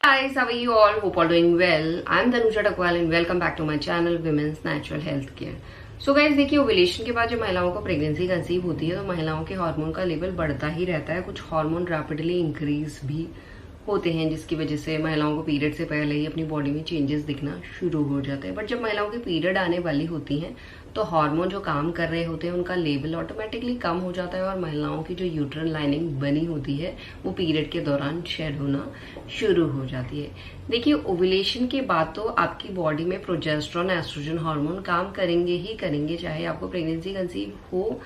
guys, how are you all? Hope all doing well. I'm Tanuja Takwal and welcome back to my channel Women's Natural Health Care. So guys, देखिए ovulation के बाद जब महिलाओं को pregnancy conceive होती है तो महिलाओं के हार्मोन का लेवल बढ़ता ही रहता है। कुछ हार्मोन रैपिडली इंक्रीज भी होते हैं जिसकी वजह से महिलाओं को पीरियड से पहले ही अपनी बॉडी में चेंजेस दिखना शुरू हो जाते हैं। बट जब महिलाओं की पीरियड आने वाली होती हैं तो हार्मोन जो काम कर रहे होते हैं उनका लेवल ऑटोमेटिकली कम हो जाता है और महिलाओं की जो यूट्रन लाइनिंग बनी होती है वो पीरियड के दौरान शेड होना शुरू हो जाती है। देखिए ओव्यूलेशन के बाद तो आपकी बॉडी में प्रोजेस्टेरोन एस्ट्रोजन हार्मोन काम करेंगे ही करेंगे, चाहे आपको प्रेगनेंसी कंसीव हो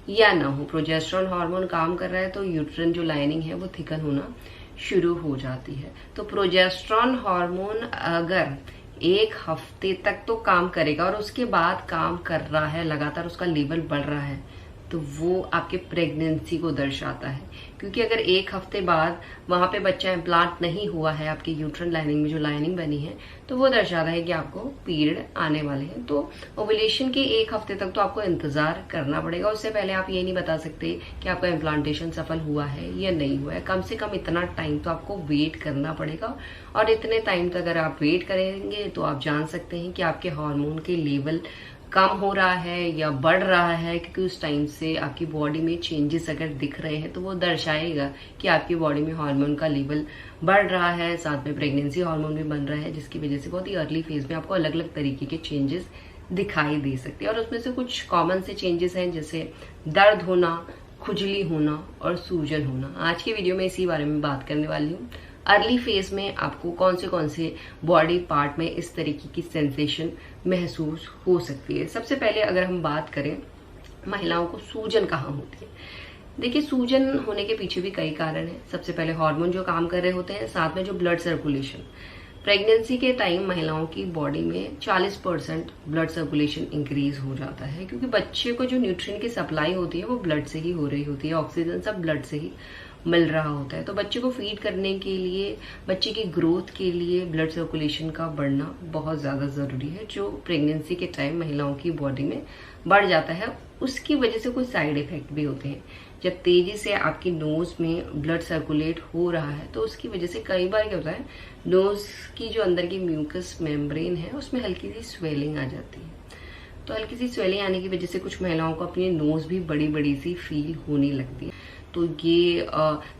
या ना हो। प्रोजेस्टेरोन हार्मोन काम कर रहा है तो यूट्रन जो लाइनिंग है वो थिकन होना शुरू हो जाती है। तो प्रोजेस्टेरोन हार्मोन अगर एक हफ्ते तक तो काम करेगा और उसके बाद काम कर रहा है, लगातार उसका लेवल बढ़ रहा है, तो वो आपके प्रेगनेंसी को दर्शाता है। क्योंकि अगर एक हफ्ते बाद वहां पे बच्चा इम्प्लांट नहीं हुआ है आपकी यूट्रन लाइनिंग में जो लाइनिंग बनी है, तो वो दर्शाता है कि आपको पीरियड आने वाले हैं। तो ओव्यूलेशन के एक हफ्ते तक तो आपको इंतजार करना पड़ेगा। उससे पहले आप ये नहीं बता सकते कि आपका इम्प्लांटेशन सफल हुआ है या नहीं हुआ है। कम से कम इतना टाइम तो आपको वेट करना पड़ेगा और इतने टाइम तक अगर आप वेट करेंगे तो आप जान सकते हैं कि आपके हार्मोन के लेवल कम हो रहा है या बढ़ रहा है। क्योंकि उस टाइम से आपकी बॉडी में चेंजेस अगर दिख रहे हैं तो वो दर्शाएगा कि आपकी बॉडी में हार्मोन का लेवल बढ़ रहा है, साथ में प्रेगनेंसी हार्मोन भी बन रहा है, जिसकी वजह से बहुत ही अर्ली फेज में आपको अलग अलग तरीके के चेंजेस दिखाई दे सकते हैं। और उसमें से कुछ कॉमन से चेंजेस हैं जैसे दर्द होना, खुजली होना और सूजन होना। आज की वीडियो में इसी बारे में बात करने वाली हूँ। अर्ली फेज में आपको कौन से बॉडी पार्ट में इस तरीके की सेंसेशन महसूस हो सकती है। सबसे पहले अगर हम बात करें महिलाओं को सूजन कहाँ होती है। देखिए सूजन होने के पीछे भी कई कारण हैं। सबसे पहले हार्मोन जो काम कर रहे होते हैं, साथ में जो ब्लड सर्कुलेशन। प्रेगनेंसी के टाइम महिलाओं की बॉडी में 40% ब्लड सर्कुलेशन इंक्रीज हो जाता है, क्योंकि बच्चे को जो न्यूट्रिएंट की सप्लाई होती है वो ब्लड से ही हो रही होती है, ऑक्सीजन सब ब्लड से ही मिल रहा होता है। तो बच्चे को फीड करने के लिए, बच्चे की ग्रोथ के लिए ब्लड सर्कुलेशन का बढ़ना बहुत ज्यादा जरूरी है, जो प्रेगनेंसी के टाइम महिलाओं की बॉडी में बढ़ जाता है। उसकी वजह से कुछ साइड इफेक्ट भी होते हैं। जब तेजी से आपकी नोज में ब्लड सर्कुलेट हो रहा है तो उसकी वजह से कई बार क्या होता है, नोज की जो अंदर की म्यूकस मेम्ब्रेन है उसमें हल्की सी स्वेलिंग आ जाती है। तो हल्की सी स्वेलिंग आने की वजह से कुछ महिलाओं को अपनी नोज भी बड़ी बड़ी सी फील होने लगती है। तो ये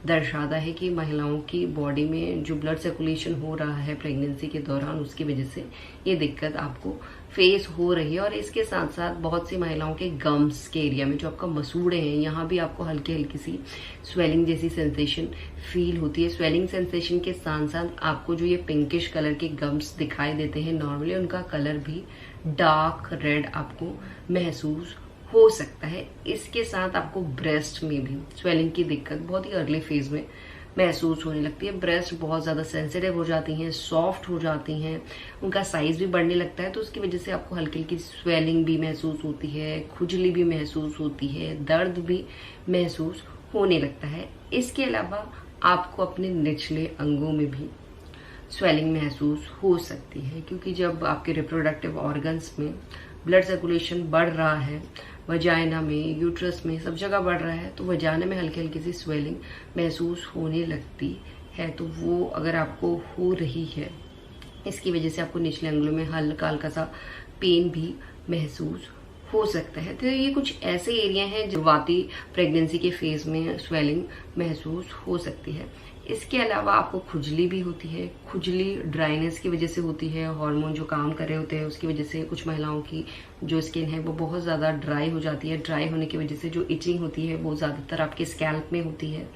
दर्शाता है कि महिलाओं की बॉडी में जो ब्लड सर्कुलेशन हो रहा है प्रेगनेंसी के दौरान, उसकी वजह से ये दिक्कत आपको फेस हो रही है। और इसके साथ साथ बहुत सी महिलाओं के गम्स के एरिया में, जो आपका मसूड़े हैं, यहाँ भी आपको हल्की हल्की सी स्वेलिंग जैसी सेंसेशन फील होती है। स्वेलिंग सेंसेशन के साथ साथ आपको जो ये पिंकिश कलर के गम्स दिखाई देते हैं नॉर्मली, उनका कलर भी डार्क रेड आपको महसूस हो सकता है। इसके साथ आपको ब्रेस्ट में भी स्वेलिंग की दिक्कत बहुत ही अर्ली फेज में महसूस होने लगती है। ब्रेस्ट बहुत ज्यादा सेंसिटिव हो जाती हैं, सॉफ्ट हो जाती हैं, उनका साइज भी बढ़ने लगता है। तो उसकी वजह से आपको हल्की हल्की स्वेलिंग भी महसूस होती है, खुजली भी महसूस होती है, दर्द भी महसूस होने लगता है। इसके अलावा आपको अपने निचले अंगों में भी स्वेलिंग महसूस हो सकती है, क्योंकि जब आपके रिप्रोडक्टिव ऑर्गन्स में ब्लड सर्कुलेशन बढ़ रहा है, वजाइना में, यूट्रस में, सब जगह बढ़ रहा है, तो वजाइना में हल्की हल्की सी स्वेलिंग महसूस होने लगती है। तो वो अगर आपको हो रही है, इसकी वजह से आपको निचले अंगुलों में हल्का हल्का सा पेन भी महसूस हो सकता है। तो ये कुछ ऐसे एरिया हैं शुरुआती प्रेगनेंसी के फेज में स्वेलिंग महसूस हो सकती है। इसके अलावा आपको खुजली भी होती है। खुजली ड्राइनेस की वजह से होती है, हार्मोन जो काम कर रहे होते हैं उसकी वजह से कुछ महिलाओं की जो स्किन है वो बहुत ज्यादा ड्राई हो जाती है। ड्राई होने की वजह से जो इचिंग होती है वो ज्यादातर आपके स्कैल्प में होती है,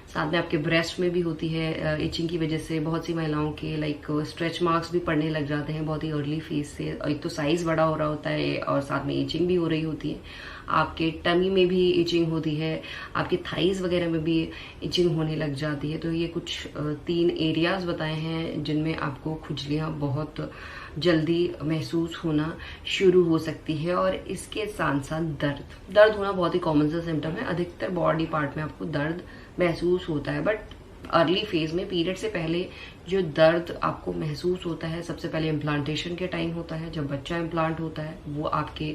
साथ में आपके ब्रेस्ट में भी होती है। इचिंग की वजह से बहुत सी महिलाओं के स्ट्रेच मार्क्स भी पड़ने लग जाते हैं बहुत ही अर्ली फेज से। एक तो साइज बड़ा हो रहा होता है और साथ में इचिंग भी हो रही होती है। आपके टमी में भी इचिंग होती है, आपके थाइज वगैरह में भी इचिंग होने लग जाती है। तो ये कुछ 3 एरियाज बताए हैं जिनमें आपको खुजलियां बहुत जल्दी महसूस होना शुरू हो सकती है। और इसके साथ साथ दर्द होना बहुत ही कॉमन सा सिम्टम है। अधिकतर बॉडी पार्ट में आपको दर्द महसूस होता है, बट अर्ली फेज में पीरियड से पहले जो दर्द आपको महसूस होता है, सबसे पहले इम्प्लांटेशन के टाइम होता है। जब बच्चा इम्प्लांट होता है वो आपके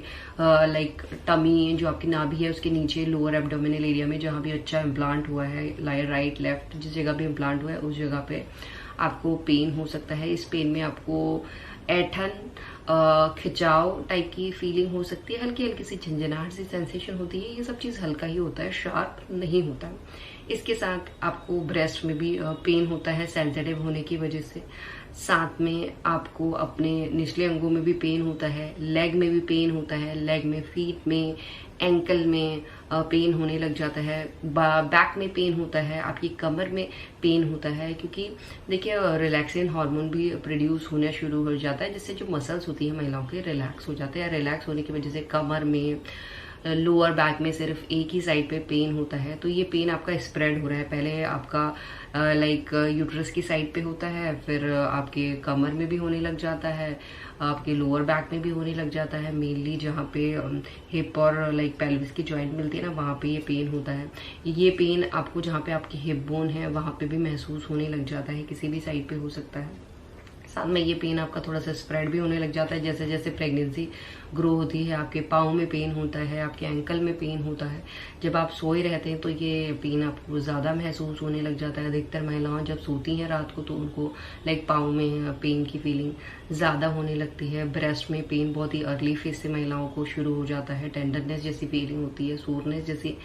टमी, जो आपकी नाभि है उसके नीचे लोअर एब्डोमिनल एरिया में, जहां भी बच्चा इम्प्लांट हुआ है, राइट लेफ्ट जिस जगह भी इम्प्लांट हुआ है उस जगह पे आपको पेन हो सकता है। इस पेन में आपको ऐठन खिंचाव टाइप की फीलिंग हो सकती है, हल्की हल्की सी झंझनाहट सी सेंसेशन होती है। ये सब चीज हल्का ही होता है, शार्प नहीं होता। इसके साथ आपको ब्रेस्ट में भी पेन होता है सेंसिटिव होने की वजह से। साथ में आपको अपने निचले अंगों में भी पेन होता है, लेग में भी पेन होता है, लेग में, फीट में, एंकल में पेन होने लग जाता है, बैक में पेन होता है, आपकी कमर में पेन होता है। क्योंकि देखिए रिलैक्सिन हार्मोन भी प्रोड्यूस होना शुरू हो जाता है, जिससे जो मसल्स होती है महिलाओं के रिलैक्स हो जाते हैं। रिलैक्स होने की वजह से कमर में, लोअर बैक में सिर्फ एक ही साइड पे पेन होता है। तो ये पेन आपका स्प्रेड हो रहा है, पहले आपका लाइक यूट्रस की साइड पे होता है, फिर आपके कमर में भी होने लग जाता है, आपके लोअर बैक में भी होने लग जाता है। मेनली जहाँ पे हिप और लाइक पेल्विस की जॉइंट मिलती है ना, वहाँ पे ये पेन होता है। ये पेन आपको जहाँ पे आपकी हिप बोन है वहाँ पे भी महसूस होने लग जाता है, किसी भी साइड पे हो सकता है। साथ में ये पेन आपका थोड़ा सा स्प्रेड भी होने लग जाता है जैसे जैसे प्रेगनेंसी ग्रो होती है। आपके पाँव में पेन होता है, आपके एंकल में पेन होता है। जब आप सोए रहते हैं तो ये पेन आपको ज़्यादा महसूस होने लग जाता है। अधिकतर महिलाएं जब सोती हैं रात को तो उनको लाइक पाँव में पेन की फीलिंग ज़्यादा होने लगती है। ब्रेस्ट में पेन बहुत ही अर्ली फेज से महिलाओं को शुरू हो जाता है। टेंडरनेस जैसी फीलिंग होती है, सोरनेस जैसी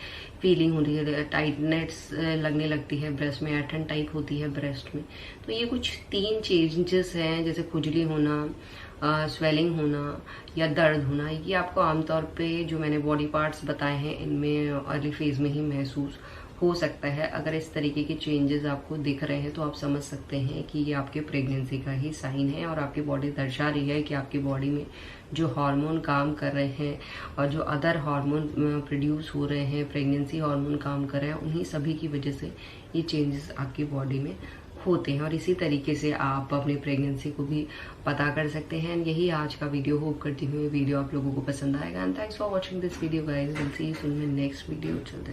फीलिंग होती है, टाइटनेस लगने लगती है ब्रेस्ट में, ऐठन टाइप होती है ब्रेस्ट में। तो ये कुछ 3 चेंजेस हैं, जैसे खुजली होना, स्वेलिंग होना या दर्द होना। ये आपको आमतौर पे जो मैंने बॉडी पार्ट्स बताए हैं इनमें अर्ली फेज में ही महसूस हो सकता है। अगर इस तरीके के चेंजेस आपको दिख रहे हैं तो आप समझ सकते हैं कि ये आपके प्रेगनेंसी का ही साइन है और आपकी बॉडी दर्शा रही है कि आपकी बॉडी में जो हार्मोन काम कर रहे हैं और जो अदर हार्मोन प्रोड्यूस हो रहे हैं, प्रेगनेंसी हार्मोन काम कर रहे हैं, उन्हीं सभी की वजह से ये चेंजेस आपकी बॉडी में होते हैं। और इसी तरीके से आप अपनी प्रेगनेंसी को भी पता कर सकते हैं। यही आज का वीडियो, होप करती हूँ ये वीडियो आप लोगों को पसंद आएगा। And thanks for watching this video guys, will see you soon in next video. चलते